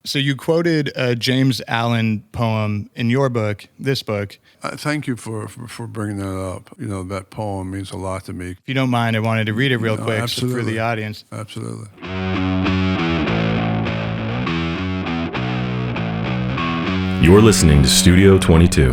So you quoted a James Allen poem in your book, this book. Thank you for bringing that up. You know, that poem means a lot to me. If you don't mind, I wanted to read it real quick Absolutely. for the audience. Absolutely. You're listening to Studio 22.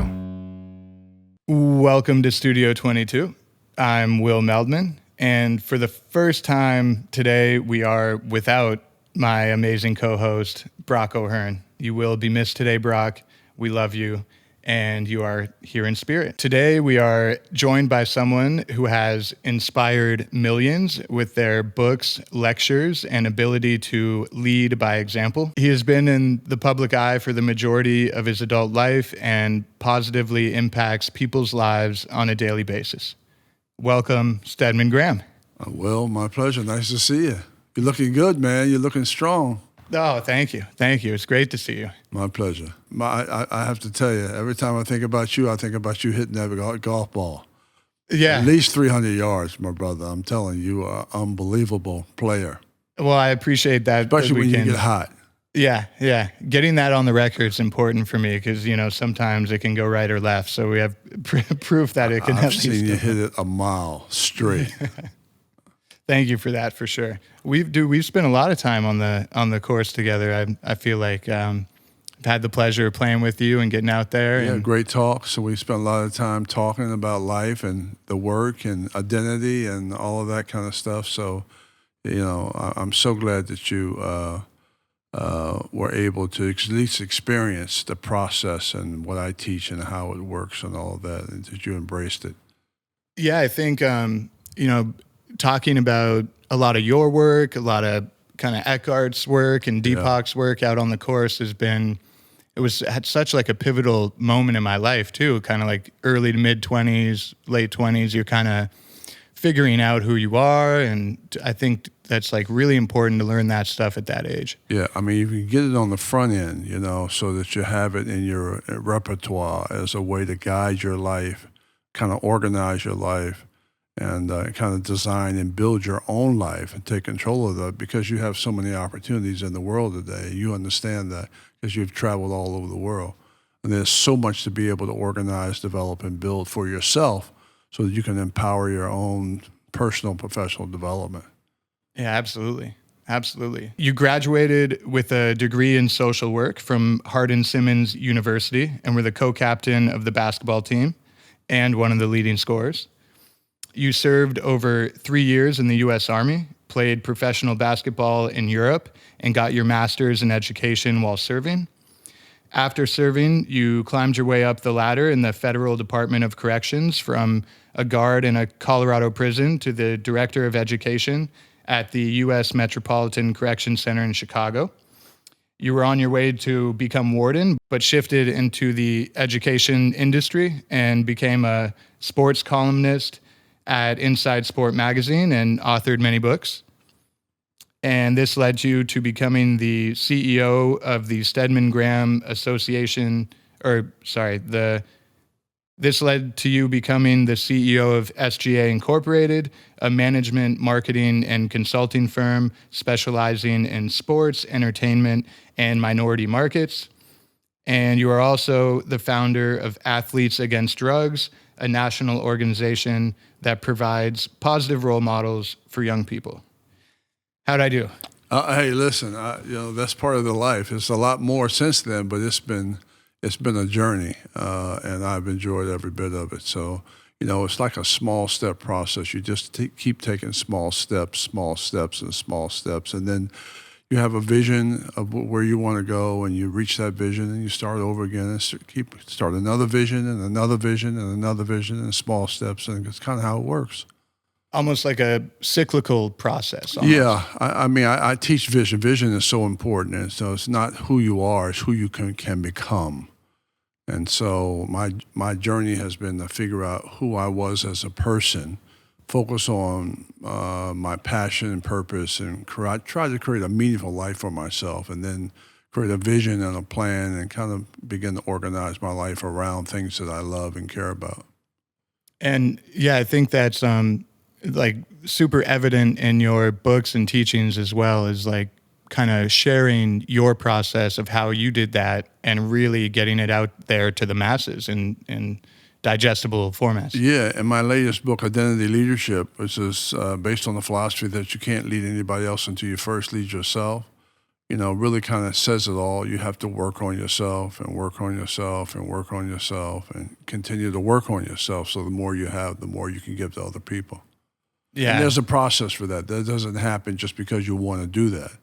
Welcome to Studio 22. I'm Will Meldman, and for the first time today, we are without my amazing co-host, Brock O'Hearn. You will be missed today, Brock. We love you, and you are here in spirit. Today, we are joined by someone who has inspired millions with their books, lectures, and ability to lead by example. He has been in the public eye for the majority of his adult life and positively impacts people's lives on a daily basis. Welcome, Stedman Graham. Well, my pleasure. Nice to see you. You're looking good, man. You're looking strong. Oh, thank you. Thank you. It's great to see you. My pleasure. I have to tell you, every time I think about you, I think about you hitting that golf ball. Yeah. At least 300 yards, my brother. I'm telling you, you are an unbelievable player. Well, I appreciate that. Especially when you get hot. Yeah. Getting that on the record is important for me because, you know, sometimes it can go right or left. So we have proof that it can I've seen you hit it a mile straight. Thank you for that, for sure. We've spent a lot of time on the course together. I feel like I've had the pleasure of playing with you and getting out there. Yeah, great talk. So we spent a lot of time talking about life and the work and identity and all of that kind of stuff. So, you know, I'm so glad that you were able to at least experience the process and what I teach and how it works and all of that, and that you embraced it. Yeah, I think, you know, talking about a lot of your work, a lot of kind of Eckhart's work and Deepak's work out on the course had such like a pivotal moment in my life too, kind of like early to mid 20s, late 20s, you're kind of figuring out who you are. And I think that's like really important to learn that stuff at that age. Yeah, I mean, you can get it on the front end, you know, so that you have it in your repertoire as a way to guide your life, kind of organize your life, and kind of design and build your own life and take control of that, because you have so many opportunities in the world today. You understand that because you've traveled all over the world. And there's so much to be able to organize, develop, and build for yourself so that you can empower your own personal, professional development. Yeah, absolutely. Absolutely. You graduated with a degree in social work from Hardin-Simmons University and were the co-captain of the basketball team and one of the leading scorers. You served over 3 years in the U.S. Army, played professional basketball in Europe, and got your master's in education while serving. After serving, you climbed your way up the ladder in the Federal Department of Corrections from a guard in a Colorado prison to the director of education at the U.S. Metropolitan Correction Center in Chicago. You were on your way to become warden, but shifted into the education industry and became a sports columnist at Inside Sport magazine and authored many books. And this led you to becoming the CEO of the Stedman Graham Association, this led to you becoming the CEO of SGA Incorporated, a management, marketing, and consulting firm specializing in sports, entertainment, and minority markets. And you are also the founder of Athletes Against Drugs, a national organization that provides positive role models for young people. How'd I do? Hey, listen, you know, that's part of the life. It's a lot more since then, but it's been a journey, and I've enjoyed every bit of it. So, you know, it's like a small step process. You just keep taking small steps, and then you have a vision of where you want to go, and you reach that vision, and you start over again, and start another vision, and another vision, and another vision, and small steps, and it's kind of how it works. Almost like a cyclical process. Almost. Yeah, I mean, I teach vision. Vision is so important, and so it's not who you are; it's who you can become. And so my journey has been to figure out who I was as a person, focus on my passion and purpose, and try to create a meaningful life for myself, and then create a vision and a plan, and kind of begin to organize my life around things that I love and care about. And yeah, I think that's like super evident in your books and teachings as well, as like kind of sharing your process of how you did that and really getting it out there to the masses in digestible formats. Yeah, in my latest book, Identity Leadership, which is based on the philosophy that you can't lead anybody else until you first lead yourself, really kind of says it all. You have to work on yourself and work on yourself and work on yourself and continue to work on yourself. So the more you have, the more you can give to other people. Yeah. And there's a process for that. That doesn't happen just because you want to do that.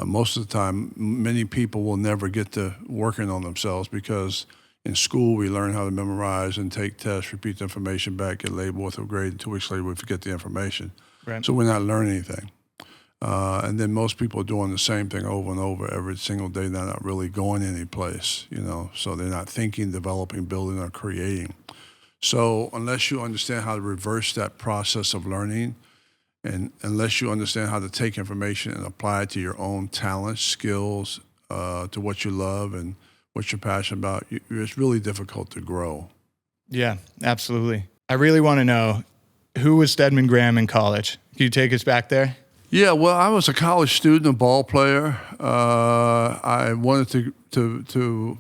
Most of the time, many people will never get to working on themselves because in school we learn how to memorize and take tests, repeat the information back, get labeled with a grade, and 2 weeks later we forget the information. Right. So we're not learning anything. And then most people are doing the same thing over and over every single day. They're not really going any place, so they're not thinking, developing, building, or creating. So unless you understand how to reverse that process of learning, and unless you understand how to take information and apply it to your own talents, skills, to what you love and what you're passionate about, it's really difficult to grow. Yeah, absolutely. I really want to know, who was Stedman Graham in college? Can you take us back there? Yeah, well, I was a college student, a ball player. I wanted to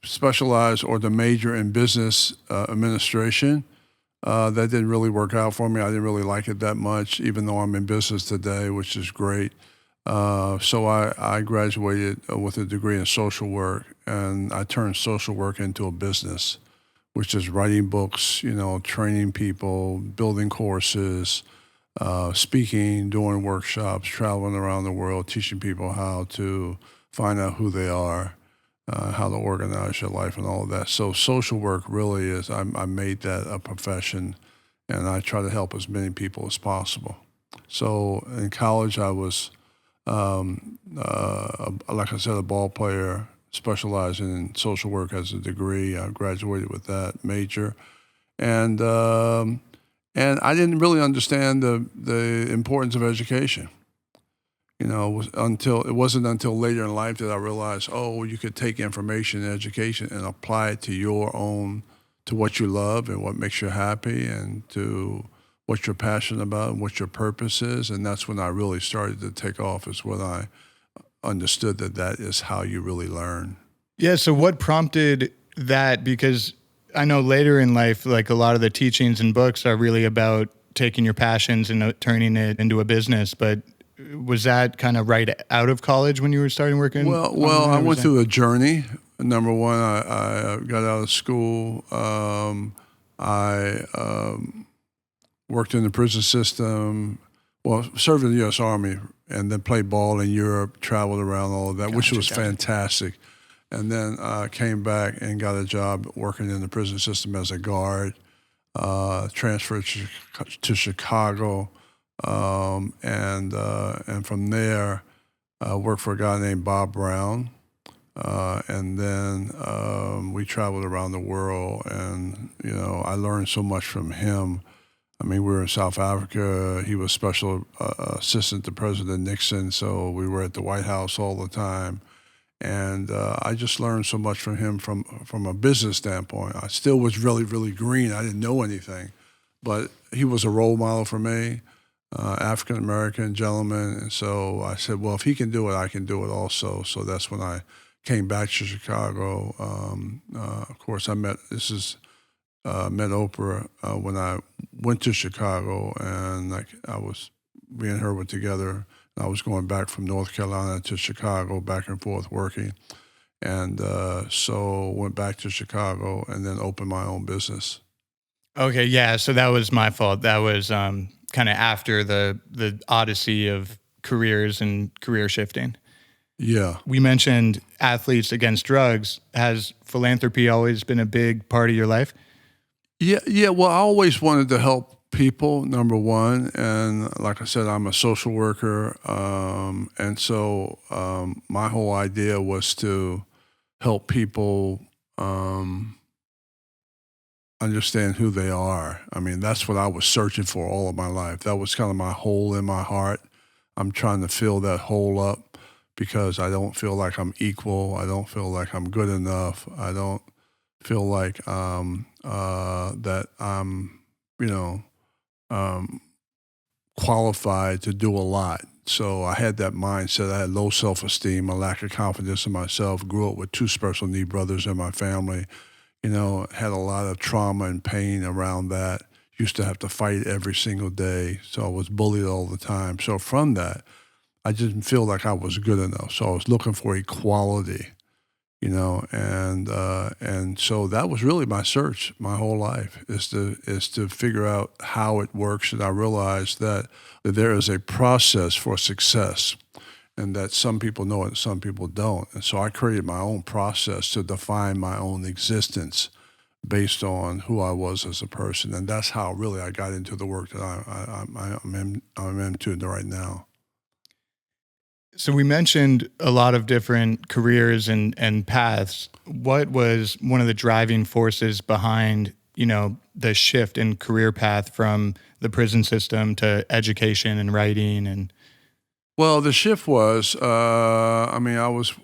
specialize or to major in business administration. That didn't really work out for me. I didn't really like it that much, even though I'm in business today, which is great. So I graduated with a degree in social work, and I turned social work into a business, which is writing books, training people, building courses, speaking, doing workshops, traveling around the world, teaching people how to find out who they are, how to organize your life and all of that. So social work really is, I made that a profession, and I try to help as many people as possible. So in college, I was, like I said, a ball player, specializing in social work as a degree. I graduated with that major. And I didn't really understand the importance of education. It wasn't until later in life that I realized, you could take information and education and apply it to what you love and what makes you happy and to what you're passionate about and what your purpose is. And that's when I really started to take off, is when I understood that is how you really learn. Yeah, so what prompted that? Because I know later in life, like a lot of the teachings and books are really about taking your passions and turning it into a business. But was that kind of right out of college when you were starting working? Well, I went through a journey. Number one, I got out of school. I worked in the prison system. Well, served in the U.S. Army, and then played ball in Europe, traveled around, all of that, which was fantastic. And then came back and got a job working in the prison system as a guard, transferred to Chicago, and from there worked for a guy named Bob Brown. And then we traveled around the world, and, I learned so much from him. I mean, we were in South Africa. He was special assistant to President Nixon, so we were at the White House all the time. And I just learned so much from him from a business standpoint. I still was really, really green. I didn't know anything. But he was a role model for me, African-American gentleman. And so I said, well, if he can do it, I can do it also. So that's when I came back to Chicago. Of course, I met Oprah when I went to Chicago, and me and her were together. I was going back from North Carolina to Chicago, back and forth working. And so went back to Chicago and then opened my own business. Okay, yeah, so that was my fault. That was kind of after the odyssey of careers and career shifting. Yeah. We mentioned athletes against drugs. Has philanthropy always been a big part of your life? Yeah. Well, I always wanted to help people, number one. And like I said, I'm a social worker. And so my whole idea was to help people understand who they are. I mean, that's what I was searching for all of my life. That was kind of my hole in my heart. I'm trying to fill that hole up because I don't feel like I'm equal. I don't feel like I'm good enough. I don't feel like that I'm, qualified to do a lot, So I had that mindset. I had low self-esteem, a lack of confidence in myself, grew up with 2 special need brothers in my family, had a lot of trauma and pain around that. Used to have to fight every single day. So I was bullied all the time. So from that, I didn't feel like I was good enough. So I was looking for equality, and so that was really my search my whole life is to figure out how it works. And I realized that there is a process for success, and that some people know it, some people don't. And so I created my own process to define my own existence based on who I was as a person, and that's how really I got into the work that I'm into right now. So we mentioned a lot of different careers and paths. What was one of the driving forces behind, the shift in career path from the prison system to education and writing and Well, the shift was, I was,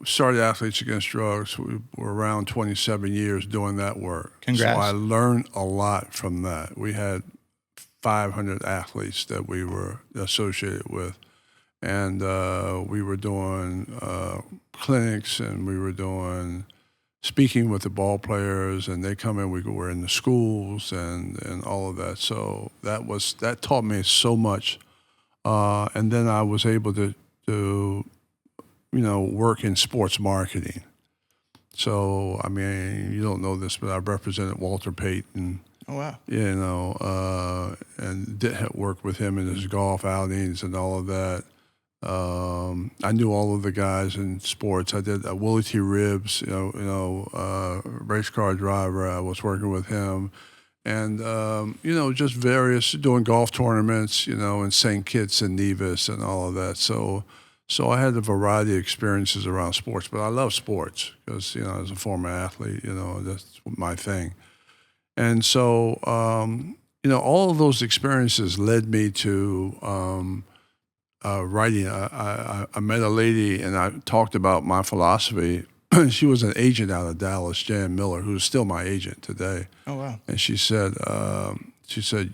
started Athletes Against Drugs. We were around 27 years doing that work. Congrats. So I learned a lot from that. We had 500 athletes that we were associated with. And we were doing clinics, and we were doing speaking with the ball players, and they come in, we were in the schools and all of that. So that taught me so much. And then I was able to work in sports marketing. So, you don't know this, but I represented Walter Payton. oh wow. And did work with him in his golf outings and all of that. I knew all of the guys in sports. I did Willie T. Ribbs, race car driver. I was working with him. And, just doing golf tournaments, in St. Kitts and Nevis and all of that. So I had a variety of experiences around sports, but I love sports because, as a former athlete, that's my thing. And so, all of those experiences led me to writing. I met a lady and I talked about my philosophy. She was an agent out of Dallas, Jan Miller, who's still my agent today. Oh wow. And she said,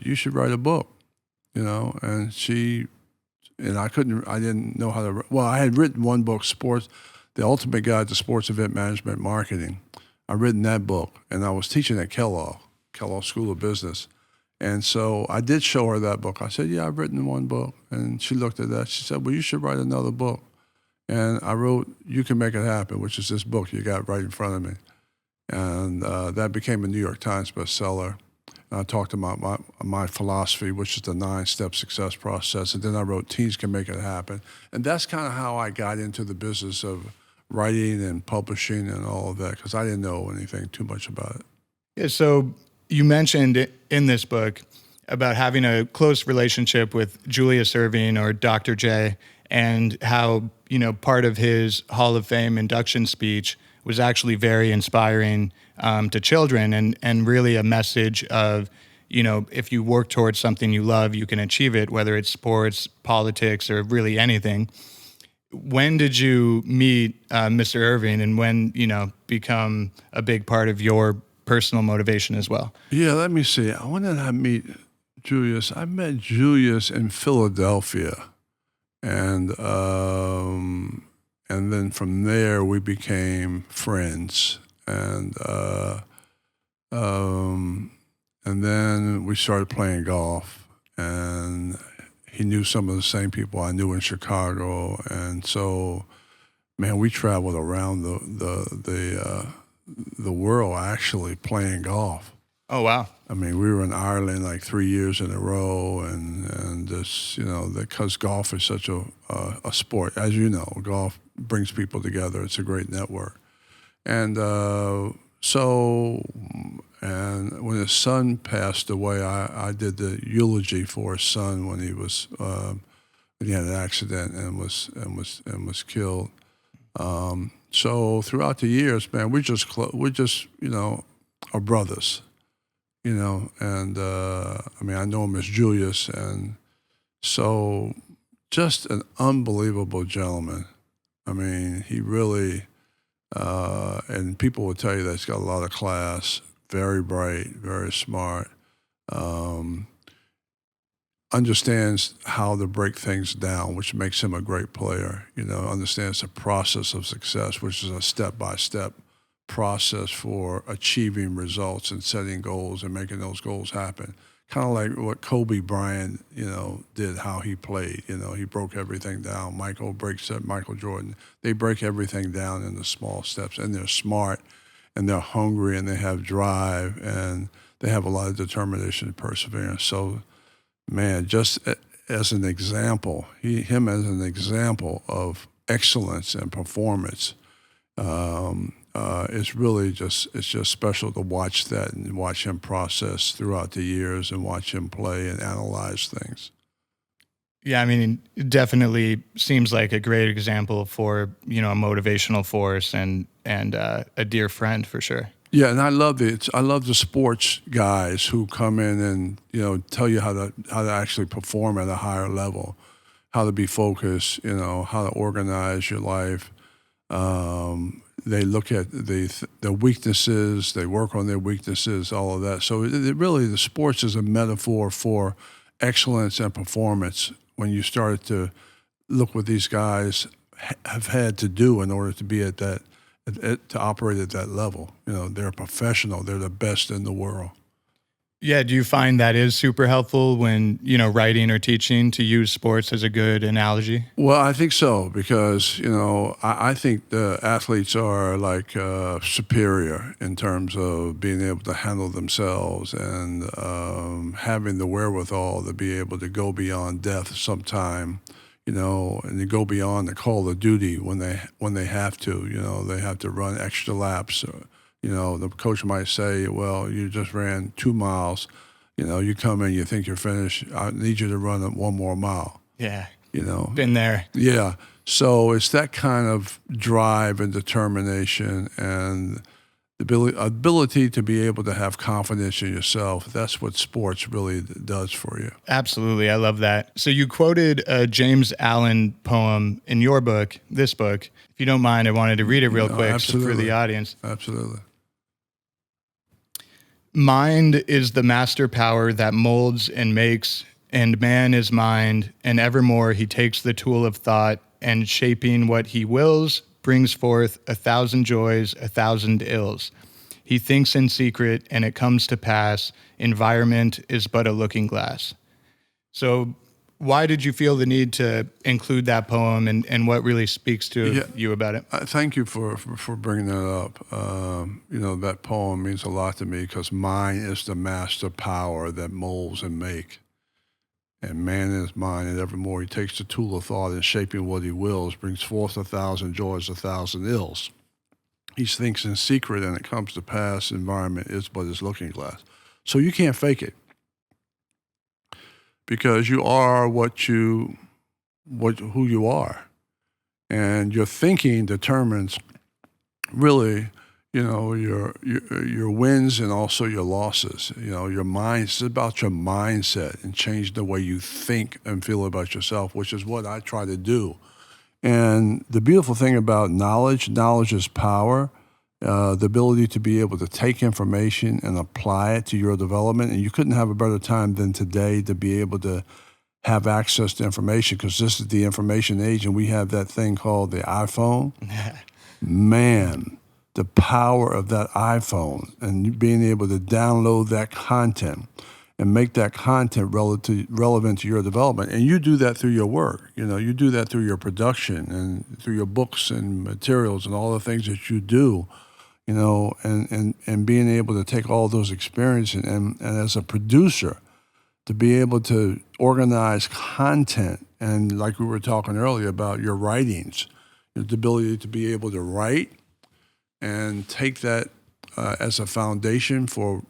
you should write a book, and I didn't know how to, I had written one book, The Ultimate Guide to Sports Event Management Marketing. I'd written that book, and I was teaching at Kellogg School of Business. And so I did show her that book. I said, yeah, I've written one book. And she looked at that. She said, well, you should write another book. And I wrote You Can Make It Happen, which is this book you got right in front of me. And that became a New York Times bestseller. And I talked about my philosophy, which is the 9-step success process. And then I wrote Teens Can Make It Happen. And that's kind of how I got into the business of writing and publishing and all of that, because I didn't know anything too much about it. Yeah, so you mentioned in this book about having a close relationship with Julius Erving or Dr. J, and how, part of his Hall of Fame induction speech was actually very inspiring to children and really a message of, if you work towards something you love, you can achieve it, whether it's sports, politics, or really anything. When did you meet Mr. Erving, and when, become a big part of your personal motivation as well? Yeah, let me see. When did I meet Julius? I met Julius in Philadelphia, and then from there we became friends, and then we started playing golf, and he knew some of the same people I knew in Chicago, and so, man, we traveled around the world actually playing golf. Oh, wow. We were in Ireland like 3 years in a row, and this, because golf is such a sport, as you know, golf brings people together. It's a great network. And and when his son passed away, I did the eulogy for his son when he was when he had an accident and was killed. So throughout the years, man, we're just are brothers, and I know him as Julius, and so just an unbelievable gentleman. He really, and people will tell you that he's got a lot of class, very bright, very smart. understands how to break things down, which makes him a great player. Understands the process of success, which is a step-by-step process for achieving results and setting goals and making those goals happen. Kind of like what Kobe Bryant, did, how he played. He broke everything down. Michael Jordan. They break everything down into small steps, and they're smart, and they're hungry, and they have drive, and they have a lot of determination and perseverance. So, man, just as an example, him as an example of excellence and performance, it's just special to watch that and watch him process throughout the years and watch him play and analyze things. Yeah, I mean, it definitely seems like a great example for, a motivational force and a dear friend for sure. Yeah, and I love the sports guys who come in and tell you how to actually perform at a higher level, how to be focused, how to organize your life. They look at the weaknesses, they work on their weaknesses, all of that. So really, the sports is a metaphor for excellence and performance. When you started to look what these guys have had to do in order to be at that. To operate at that level. They're a professional. They're the best in the world. Yeah, do you find that is super helpful when, writing or teaching to use sports as a good analogy? Well, I think so because, I think the athletes are like superior in terms of being able to handle themselves and having the wherewithal to be able to go beyond death sometime. And they go beyond the call of duty when they have to. They have to run extra laps. The coach might say, well, you just ran 2 miles. You come in, you think you're finished. I need you to run one more mile. Yeah. Been there. Yeah. So it's that kind of drive and determination and the ability to be able to have confidence in yourself. That's what sports really does for you. Absolutely. I love that. So you quoted a James Allen poem in your book, this book. If you don't mind, I wanted to read it real quick for the audience. Absolutely. Mind is the master power that molds and makes, and man is mind, and evermore he takes the tool of thought, and shaping what he wills, brings forth 1,000 joys, 1,000 ills. He thinks in secret, and it comes to pass. Environment is but a looking glass. So why did you feel the need to include that poem, and what really speaks to you about it? Thank you for bringing that up. That poem means a lot to me because mine is the master power that molds and makes. And man is mine, and evermore he takes the tool of thought and shaping what he wills, brings forth 1,000 joys, 1,000 ills. He thinks in secret, and it comes to pass. Environment is but his looking glass. So you can't fake it because you are who you are, and your thinking determines really, your wins and also your losses. Your mind, it's about your mindset and change the way you think and feel about yourself, which is what I try to do. And the beautiful thing about knowledge is power, the ability to be able to take information and apply it to your development. And you couldn't have a better time than today to be able to have access to information because this is the information age, and we have that thing called the iPhone. Man, the power of that iPhone and being able to download that content and make that content relevant to your development. And you do that through your work. You do that through your production and through your books and materials and all the things that you do, and being able to take all those experiences and as a producer, to be able to organize content. And like we were talking earlier about your writings, the ability to be able to write and take that as a foundation for,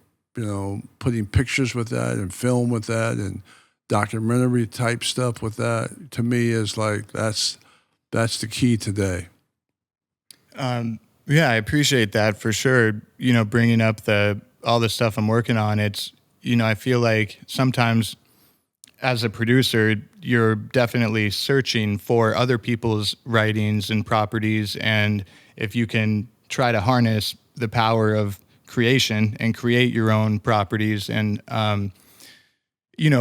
putting pictures with that and film with that and documentary type stuff with that, to me is like, that's the key today. Yeah, I appreciate that for sure. Bringing up all the stuff I'm working on, it's, I feel like sometimes as a producer, you're definitely searching for other people's writings and properties. And if you can try to harness the power of creation and create your own properties and,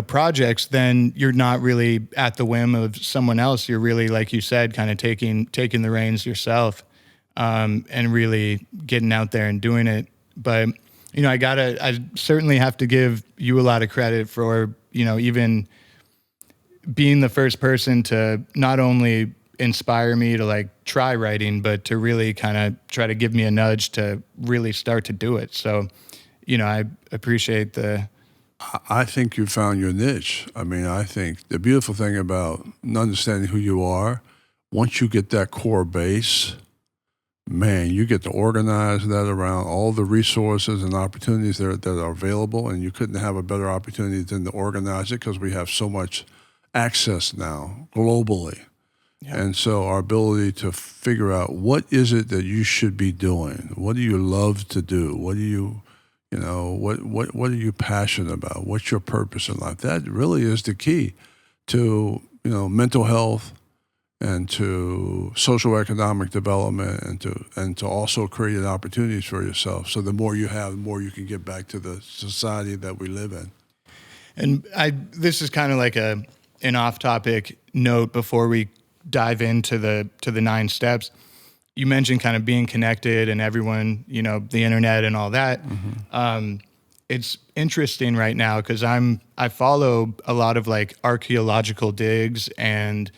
projects, then you're not really at the whim of someone else. You're really, like you said, kind of taking the reins yourself, and really getting out there and doing it. But, I certainly have to give you a lot of credit for, even being the first person to not only inspire me to like try writing, but to really kind of try to give me a nudge to really start to do it. So, I appreciate I think you found your niche. I mean, I think the beautiful thing about understanding who you are, once you get that core base, man, you get to organize that around all the resources and opportunities that are available, and you couldn't have a better opportunity than to organize it because we have so much access now globally. Yeah. And so our ability to figure out what is it that you should be doing? What do you love to do? What do you, what are you passionate about? What's your purpose in life? That really is the key to, mental health and to social economic development and to also create opportunities for yourself. So the more you have, the more you can get back to the society that we live in. And this is kind of like an off-topic note before we dive into the 9 steps. You mentioned kind of being connected and everyone, the internet and all that. Mm-hmm. It's interesting right now because I follow a lot of like archaeological digs and,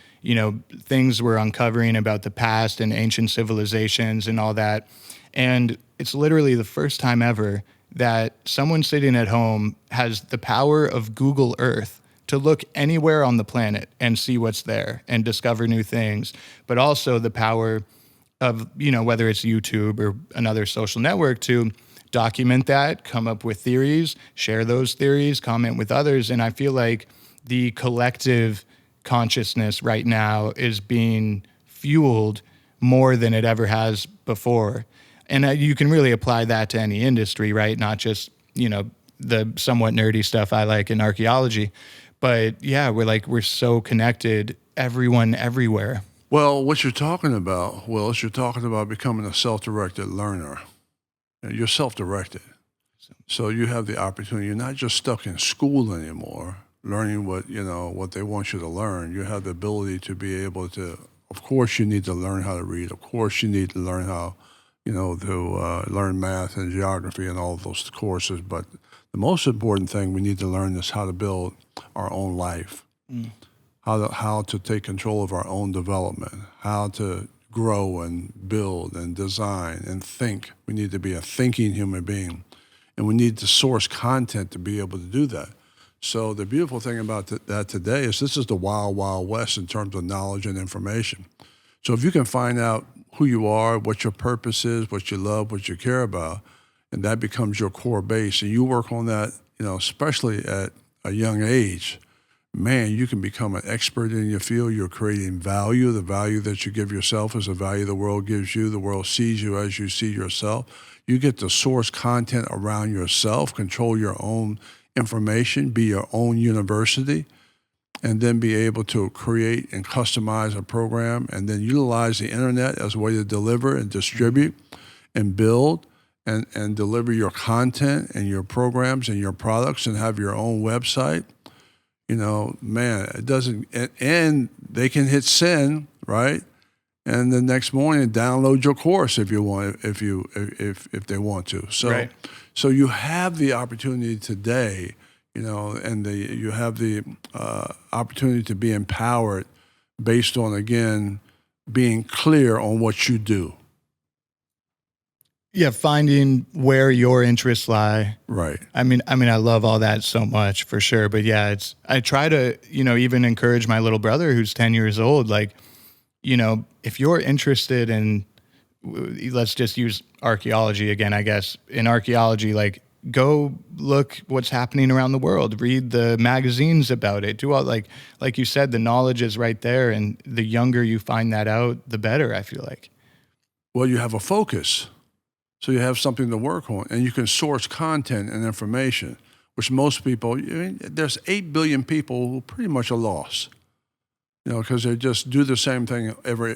things we're uncovering about the past and ancient civilizations and all that. And it's literally the first time ever that someone sitting at home has the power of Google Earth to look anywhere on the planet and see what's there and discover new things, but also the power of, whether it's YouTube or another social network to document that, come up with theories, share those theories, comment with others. And I feel like the collective consciousness right now is being fueled more than it ever has before. And you can really apply that to any industry, right? Not just, the somewhat nerdy stuff I like in archaeology. But yeah, we're so connected, everyone, everywhere. Well, what you're talking about, Will, is you're talking about becoming a self-directed learner. You're self-directed. So you have the opportunity. You're not just stuck in school anymore, learning what they want you to learn. You have the ability to be able to, of course, you need to learn how to read. Of course, you need to learn how, to learn math and geography and all of those courses. But the most important thing we need to learn is how to build our own life, how to take control of our own development, how to grow and build and design and think. We need to be a thinking human being, and we need to source content to be able to do that. So the beautiful thing about that today is this is the wild, wild west in terms of knowledge and information. So if you can find out who you are, what your purpose is, what you love, what you care about, and that becomes your core base, and you work on that, especially at a young age, man, you can become an expert in your field. You're creating value. The value that you give yourself is the value the world gives you. The world sees you as you see yourself. You get to source content around yourself, control your own information, be your own university, and then be able to create and customize a program and then utilize the internet as a way to deliver and distribute and build and deliver your content and your programs and your products and have your own website. Man, it doesn't, and they can hit send, right? And the next morning download your course if you want, if they want to. So, right. So you have the opportunity today, and you have the opportunity to be empowered based on, again, being clear on what you do. Yeah, finding where your interests lie. Right. I mean, I love all that so much for sure. But yeah, I try to, even encourage my little brother who's 10 years old. Like, if you're interested in, let's just use archaeology again, I guess. In archaeology, like, go look what's happening around the world. Read the magazines about it. Do all like you said, the knowledge is right there, and the younger you find that out, the better. I feel like. Well, you have a focus. So you have something to work on, and you can source content and information, which most people, there's 8 billion people who pretty much are lost. You know, because they just do the same thing over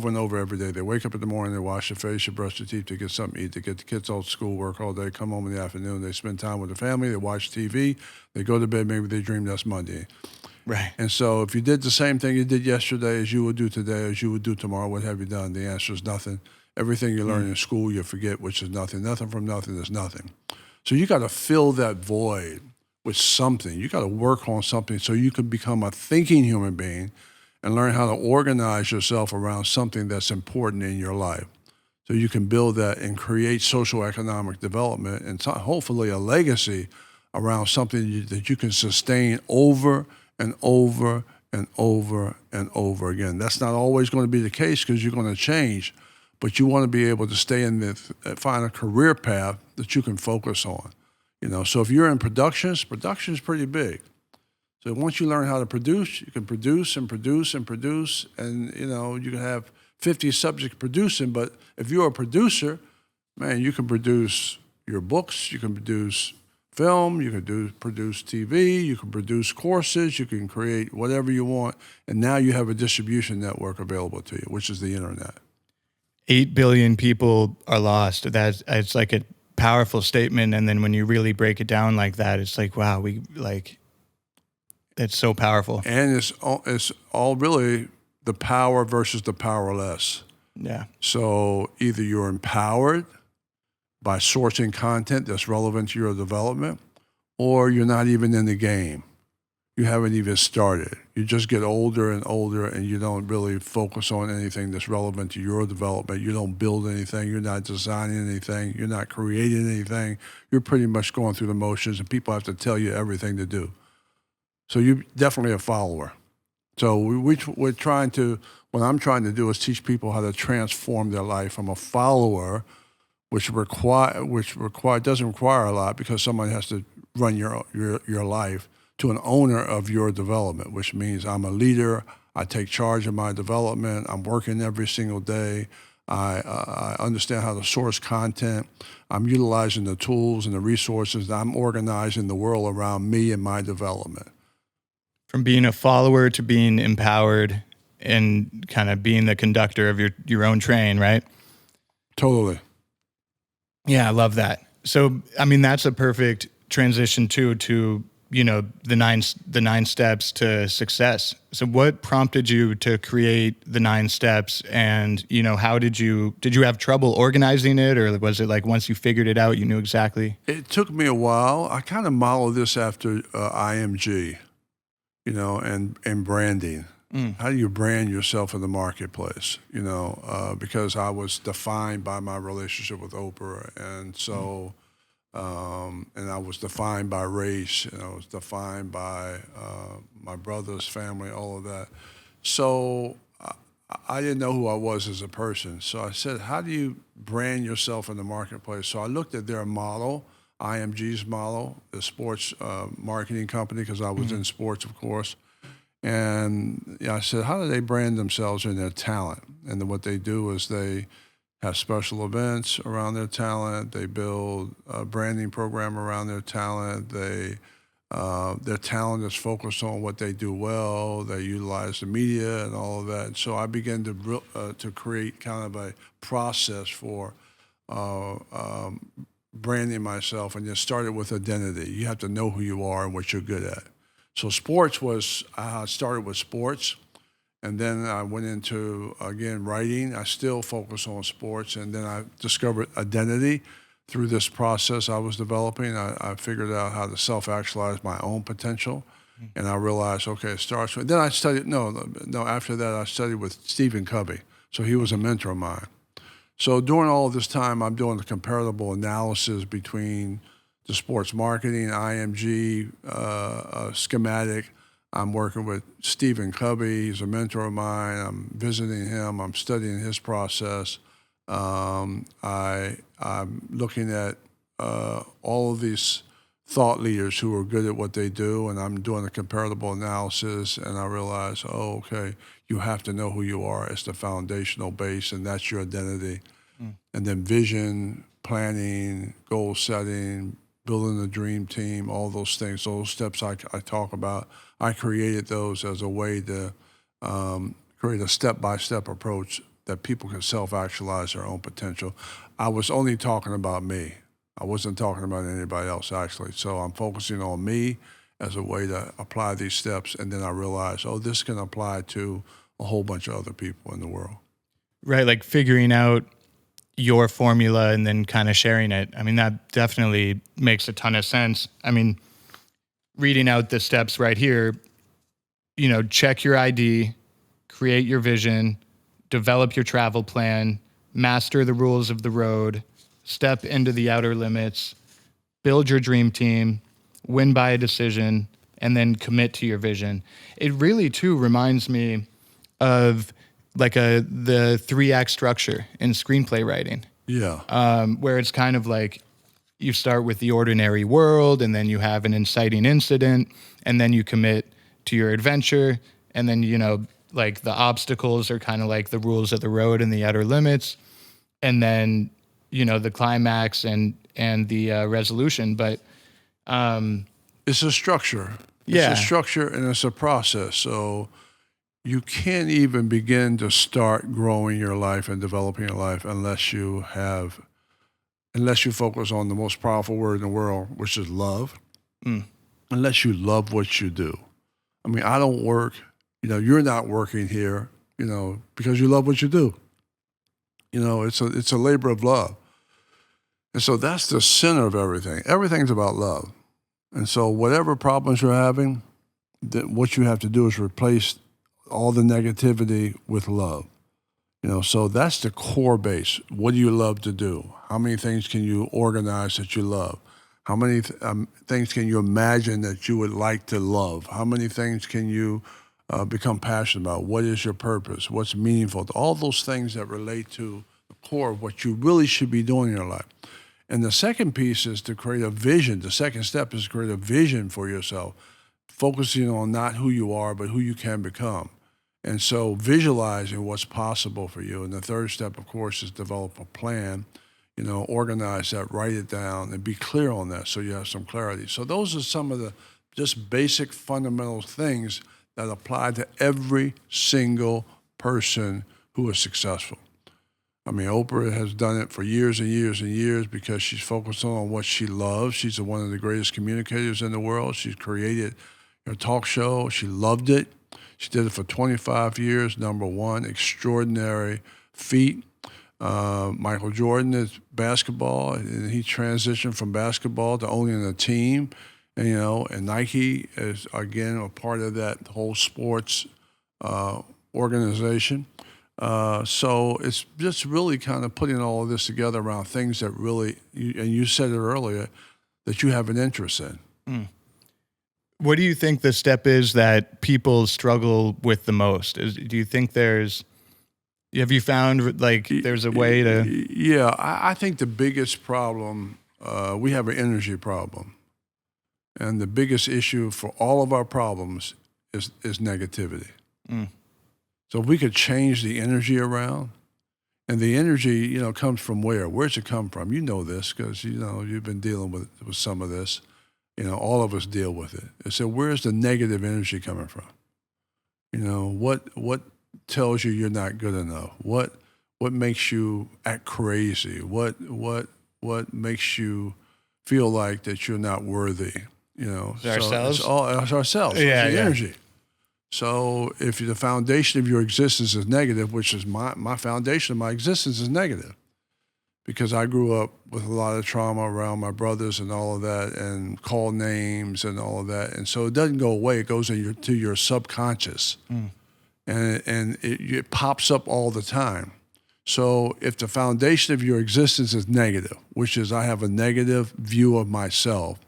and over every day. They wake up in the morning, they wash their face, they brush their teeth, they get something to eat, they get the kids off school, work all day, come home in the afternoon, they spend time with the family, they watch TV, they go to bed, maybe they dream that's Monday. Right. And so if you did the same thing you did yesterday as you would do today, as you would do tomorrow, what have you done? The answer is nothing. Everything you learn in school, you forget, which is nothing. Nothing from nothing is nothing. So you got to fill that void with something. You got to work on something so you can become a thinking human being and learn how to organize yourself around something that's important in your life. So you can build that and create social economic development and hopefully a legacy around something that you can sustain over and over and over and over again. That's not always going to be the case because you're going to change, but you want to be able to stay in find a career path that you can focus on. You know, so if you're in production's pretty big. So once you learn how to produce, you can produce and produce and produce, and you know you can have 50 subjects producing. But if you're a producer, man, you can produce your books, you can produce film, you can produce TV, you can produce courses, you can create whatever you want, and now you have a distribution network available to you, which is the internet. 8 billion people are lost. It's like a powerful statement, and then when you really break it down like that, it's like, wow, that's so powerful. And it's all really the power versus the powerless. Yeah. So either you're empowered by sourcing content that's relevant to your development, or you're not even in the game. You haven't even started. You just get older and older, and you don't really focus on anything that's relevant to your development. You don't build anything. You're not designing anything. You're not creating anything. You're pretty much going through the motions, and people have to tell you everything to do. So you're definitely a follower. So we're trying to, what I'm trying to do is teach people how to transform their life from a follower, which doesn't require a lot because someone has to run your life, to an owner of your development, which means I'm a leader. I take charge of my development. I'm working every single day. I understand how to source content. I'm utilizing the tools and the resources. I'm organizing the world around me and my development. From being a follower to being empowered and kind of being the conductor of your own train, right? Totally. Yeah, I love that. So, I mean, that's a perfect transition to, you know, the nine steps to success. So what prompted you to create the 9 steps, and, you know, how did you have trouble organizing it, or was it like once you figured it out, you knew exactly? It took me a while. I kind of modeled this after IMG, you know, and branding. How do you brand yourself in the marketplace? You know, because I was defined by my relationship with Oprah, and so, and I was defined by race, and I was defined by my brother's family, all of that. So I didn't know who I was as a person. So I said, how do you brand yourself in the marketplace? So I looked at their model, IMG's model, the sports marketing company, because I was in sports, of course. And I said, how do they brand themselves in their talent? And then what they do is they have special events around their talent. They build a branding program around their talent. Their talent is focused on what they do well. They utilize the media and all of that. And so I began to create kind of a process for branding myself, and it started with identity. You have to know who you are and what you're good at. So sports was, I started with sports, and then I went into, again, writing. I still focus on sports, and then I discovered identity through this process I was developing. I figured out how to self-actualize my own potential, and I realized, okay, it starts with, then I studied, after that I studied with Stephen Covey. So he was a mentor of mine. So during all of this time, I'm doing the comparable analysis between the sports marketing, IMG, schematic. I'm working with Stephen Covey. He's a mentor of mine. I'm visiting him. I'm studying his process. I'm looking at all of these thought leaders who are good at what they do, and I'm doing a comparable analysis, and I realize, oh, okay, you have to know who you are as the foundational base, and that's your identity. And then vision, planning, goal setting, building a dream team, all those things, those steps I talk about, I created those as a way to create a step-by-step approach that people can self-actualize their own potential. I was only talking about me. I wasn't talking about anybody else, actually. So I'm focusing on me as a way to apply these steps, and then I realized, oh, this can apply to a whole bunch of other people in the world. Right, like figuring out your formula and then kind of sharing it. I mean, that definitely makes a ton of sense. I mean, reading out the steps right here, check your ID, create your vision, develop your travel plan, master the rules of the road, step into the outer limits, build your dream team, win by a decision, and then commit to your vision. It really, too, reminds me of like the 3-act structure in screenplay writing. Yeah. Where it's kind of like you start with the ordinary world, and then you have an inciting incident, and then you commit to your adventure, and then, like the obstacles are kind of like the rules of the road and the outer limits, and then, the climax and the resolution. But it's a structure. Yeah. It's a structure and it's a process. So you can't even begin to start growing your life and developing your life unless you focus on the most powerful word in the world, which is love. Unless you love what you do. I mean, I don't work, you're not working here, because you love what you do. It's a labor of love. And so that's the center of everything. Everything's about love. And so whatever problems you're having, what you have to do is replace all the negativity with love. So that's the core base. What do you love to do? How many things can you organize that you love? How many things can you imagine that you would like to love? How many things can you become passionate about? What is your purpose? What's meaningful? All those things that relate to the core of what you really should be doing in your life. And the second piece is to create a vision. The second step is to create a vision for yourself, focusing on not who you are, but who you can become. And so visualizing what's possible for you. And the third step, of course, is develop a plan, organize that, write it down, and be clear on that so you have some clarity. So those are some of the just basic fundamental things that apply to every single person who is successful. I mean, Oprah has done it for years and years and years because she's focused on what she loves. She's one of the greatest communicators in the world. She's created her talk show. She loved it. She did it for 25 years, number one, extraordinary feat. Michael Jordan is basketball, and he transitioned from basketball to owning a team. And Nike is, again, a part of that whole sports organization. So it's just really kind of putting all of this together around things that really, and you said it earlier, that you have an interest in. What do you think the step is that people struggle with the most? Do you think have you found like there's a way to? Yeah, I think the biggest problem, we have an energy problem. And the biggest issue for all of our problems is negativity. So if we could change the energy around, and the energy, comes from where? Where's it come from? You know this because, you've been dealing with some of this. All of us deal with it. So where's the negative energy coming from? What tells you you're not good enough? What makes you act crazy? What makes you feel like that you're not worthy? Ourselves? It's ourselves. Yeah, it's the yeah. energy. So if the foundation of your existence is negative, which is my foundation of my existence is negative, because I grew up with a lot of trauma around my brothers and all of that, and call names and all of that, and so it doesn't go away. It goes into your subconscious, and it pops up all the time. So if the foundation of your existence is negative, which is I have a negative view of myself,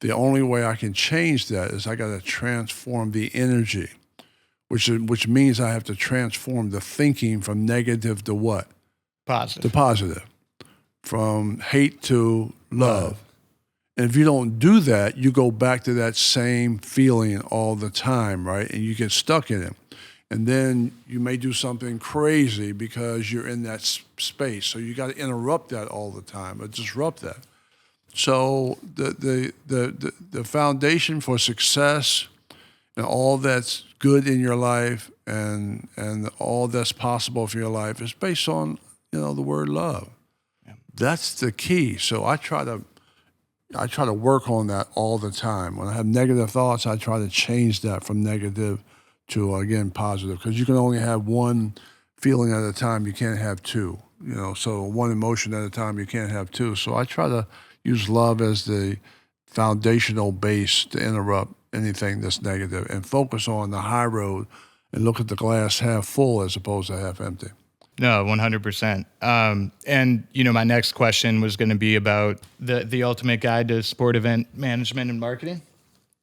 the only way I can change that is I got to transform the energy, which means I have to transform the thinking from negative to what? Positive. To positive. From hate to love. And if you don't do that, you go back to that same feeling all the time, right? And you get stuck in it. And then you may do something crazy because you're in that space. So you got to interrupt that all the time or disrupt that. So the foundation for success and all that's good in your life and all that's possible for your life is based on, the word love. Yeah. That's the key. So I try to work on that all the time. When I have negative thoughts, I try to change that from negative to, again, positive, because you can only have one feeling at a time. You can't have two, so one emotion at a time, you can't have two. So I try to use love as the foundational base to interrupt anything that's negative and focus on the high road and look at the glass half full as opposed to half empty. No, 100%. And my next question was going to be about the ultimate guide to sport event management and marketing.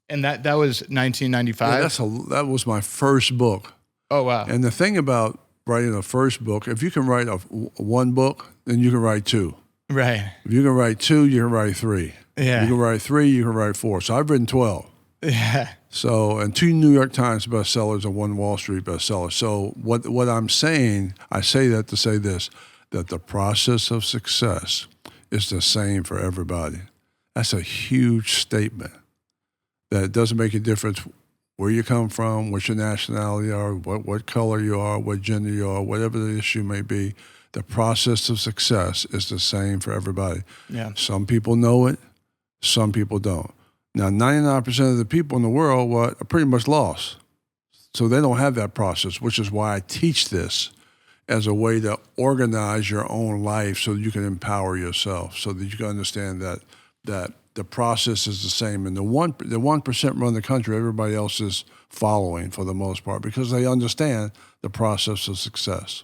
And that was 1995. Yeah, that was my first book. Oh, wow. And the thing about writing a first book, if you can write one book, then you can write two. Right. If you can write two, you can write three. Yeah. You can write three, you can write four. So I've written 12. Yeah. So, and 2 New York Times bestsellers and 1 Wall Street bestseller. So what I'm saying, I say that to say this, that the process of success is the same for everybody. That's a huge statement. That it doesn't make a difference where you come from, what your nationality are, what color you are, what gender you are, whatever the issue may be. The process of success is the same for everybody. Yeah. Some people know it, some people don't. Now, 99% of the people in the world are pretty much lost. So they don't have that process, which is why I teach this as a way to organize your own life so that you can empower yourself, so that you can understand that the process is the same. And the 1% run the country, everybody else is following for the most part because they understand the process of success.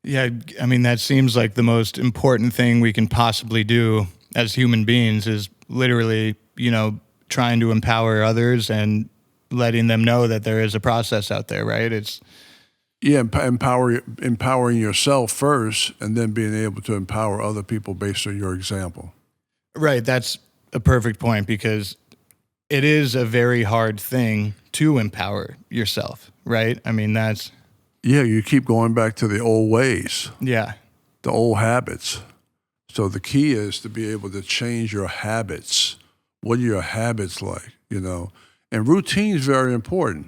Yeah, I mean, that seems like the most important thing we can possibly do as human beings is literally, trying to empower others and letting them know that there is a process out there, right? Empowering yourself first and then being able to empower other people based on your example. Right, that's a perfect point because it is a very hard thing to empower yourself, right? I mean, that's... Yeah, you keep going back to the old ways. Yeah. The old habits. So the key is to be able to change your habits. What are your habits like, And routine is very important.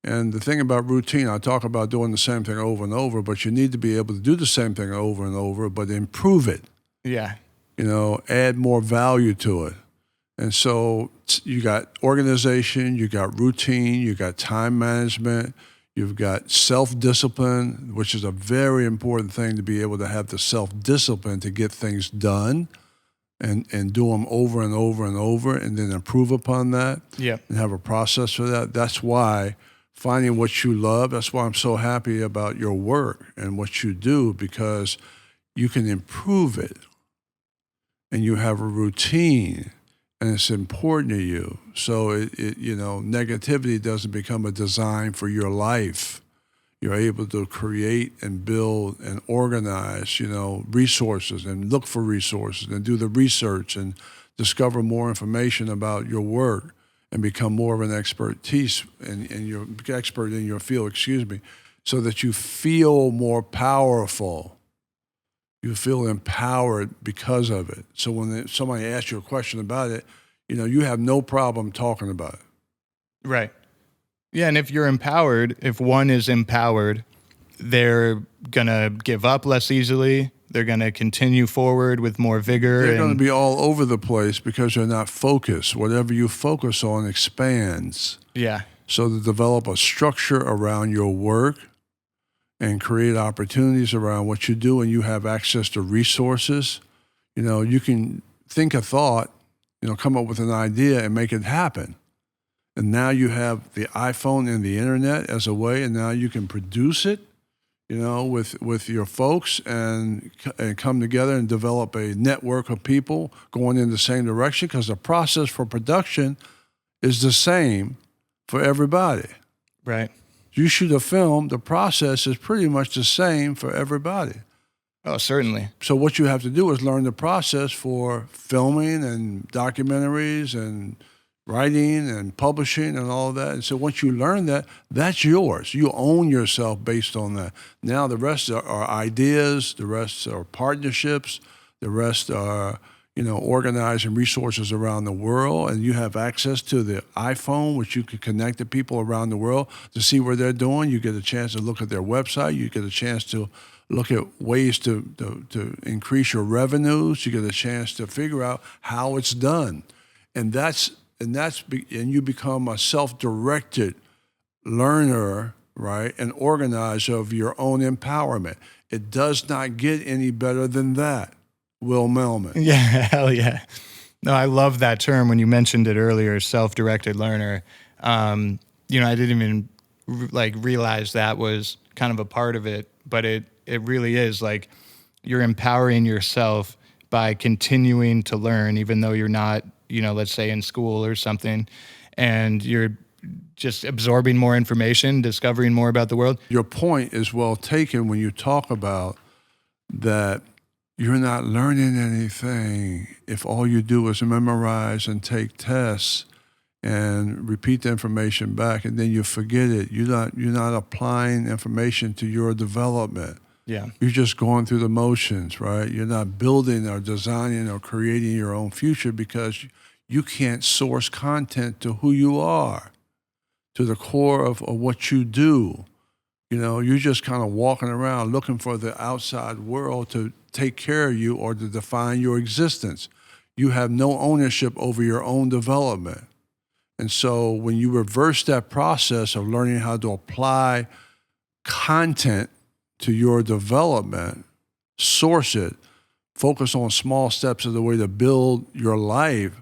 And the thing about routine, I talk about doing the same thing over and over, but you need to be able to do the same thing over and over, but improve it. Yeah. Add more value to it. And so you got organization, you got routine, you got time management, you've got self-discipline, which is a very important thing to be able to have the self-discipline to get things done and do them over and over and over and then improve upon that. Yeah. And have a process for that. That's why finding what you love, that's why I'm so happy about your work and what you do, because you can improve it and you have a routine and it's important to you. So negativity doesn't become a design for your life. You're able to create and build and organize, resources and look for resources and do the research and discover more information about your work and become more of an expertise and you're expert in your field, so that you feel more powerful. You feel empowered because of it. So when somebody asks you a question about it, you have no problem talking about it. Right. Yeah, and if one is empowered, they're going to give up less easily. They're going to continue forward with more vigor. They're going to be all over the place because they're not focused. Whatever you focus on expands. Yeah. So to develop a structure around your work and create opportunities around what you do, and you have access to resources, you can think a thought, come up with an idea and make it happen. And now you have the iPhone and the internet as a way, and now you can produce it, with your folks and come together and develop a network of people going in the same direction, because the process for production is the same for everybody. Right. You shoot a film, the process is pretty much the same for everybody. Oh, certainly. So what you have to do is learn the process for filming and documentaries and writing and publishing and all of that. And so once you learn that, that's yours. You own yourself based on that. Now the rest are ideas, the rest are partnerships, the rest are, organizing resources around the world, and you have access to the iPhone, which you can connect to people around the world to see where they're doing. You get a chance to look at their website. You get a chance to look at ways to increase your revenues. You get a chance to figure out how it's done, and you become a self-directed learner, right, and organizer of your own empowerment. It does not get any better than that. Will Melman. Yeah, hell yeah. No, I love that term when you mentioned it earlier, self-directed learner. I didn't even realize that was kind of a part of it, but it really is like you're empowering yourself by continuing to learn, even though you're not, let's say in school or something, and you're just absorbing more information, discovering more about the world. Your point is well taken when you talk about that. You're not learning anything if all you do is memorize and take tests and repeat the information back, and then you forget it. You're not applying information to your development. Yeah. You're just going through the motions, right? You're not building or designing or creating your own future because you can't source content to who you are, to the core of what you do. You're just kind of walking around looking for the outside world to take care of you or to define your existence. You have no ownership over your own development. And so when you reverse that process of learning how to apply content to your development, source it, focus on small steps of the way to build your life,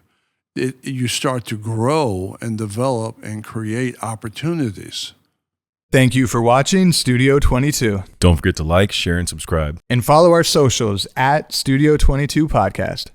you start to grow and develop and create opportunities. Thank you for watching Studio 22. Don't forget to like, share, and subscribe. And follow our socials at Studio 22 Podcast.